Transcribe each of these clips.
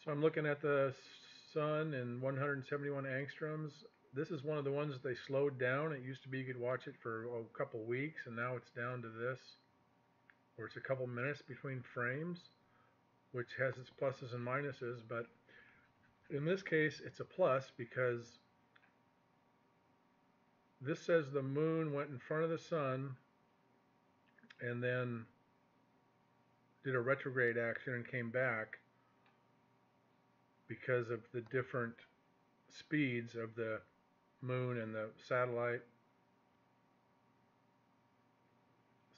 So I'm looking at the sun in 171 angstroms. This is one of the ones that they slowed down. It used to be you could watch it for a couple weeks, and now it's down to this, where it's a couple minutes between frames, which has its pluses and minuses. But in this case, it's a plus because this says the moon went in front of the sun and then did a retrograde action and came back because of the different speeds of the moon and the satellite.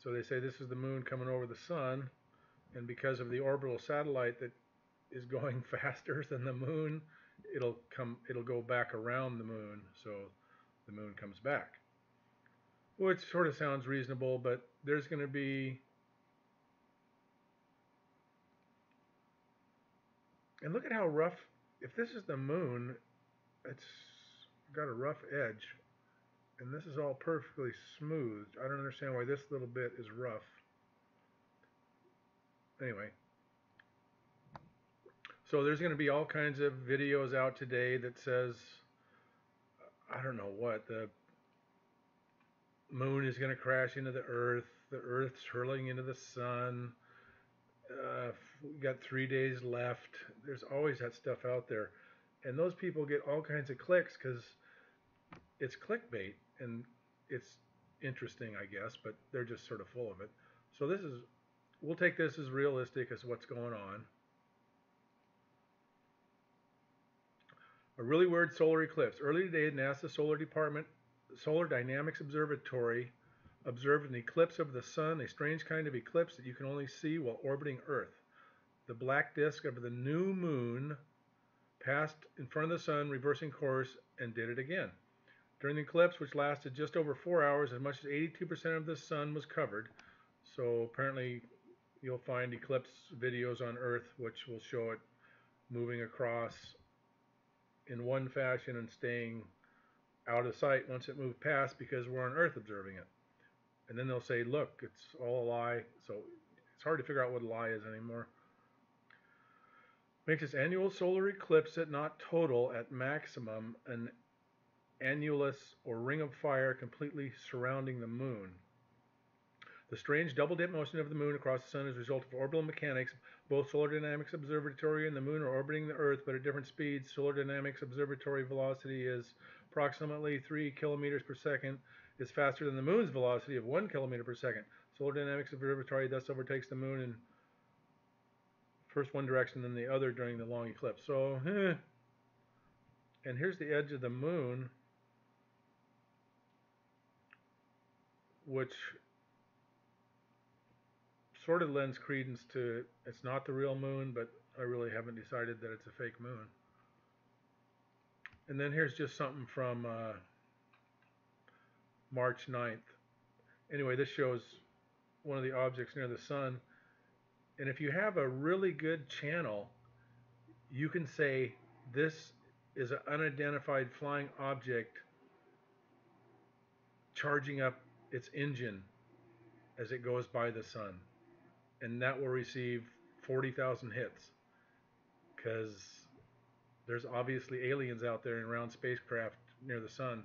So they say this is the moon coming over the sun, and because of the orbital satellite that is going faster than the moon, it'll go back around the moon, so the moon comes back. Which sort of sounds reasonable, but there's going to be, and look at how rough, if this is the moon, it's got a rough edge, and this is all perfectly smooth. I don't understand why this little bit is rough. Anyway, so there's going to be all kinds of videos out today that says, I don't know what, the moon is going to crash into the earth's hurling into the sun, we got 3 days left. There's always that stuff out there, and those people get all kinds of clicks because it's clickbait, and it's interesting, I guess, but they're just sort of full of it. So we'll take this as realistic as what's going on. A really weird solar eclipse. Early today, NASA Solar Dynamics Observatory observed an eclipse of the sun, a strange kind of eclipse that you can only see while orbiting Earth. The black disk of the new moon passed in front of the sun, reversing course, and did it again. During the eclipse, which lasted just over 4 hours, as much as 82% of the sun was covered. So apparently you'll find eclipse videos on Earth which will show it moving across in one fashion and staying out of sight once it moved past because we're on Earth observing it. And then they'll say, look, it's all a lie. So it's hard to figure out what a lie is anymore. Makes its annual solar eclipse at not total at maximum an annulus or ring of fire completely surrounding the moon. The strange double dip motion of the moon across the sun is a result of orbital mechanics. Both Solar Dynamics Observatory and the moon are orbiting the Earth, but at different speeds. Solar Dynamics Observatory velocity is approximately 3 kilometers per second. It's faster than the moon's velocity of 1 kilometer per second. Solar Dynamics Observatory thus overtakes the moon in first one direction, then the other during the long eclipse. So, and here's the edge of the moon, which sort of lends credence to it's not the real moon, but I really haven't decided that it's a fake moon. And then here's just something from March 9th. Anyway, this shows one of the objects near the sun. And if you have a really good channel, you can say this is an unidentified flying object charging up its engine as it goes by the sun. And that will receive 40,000 hits because there's obviously aliens out there and around spacecraft near the sun.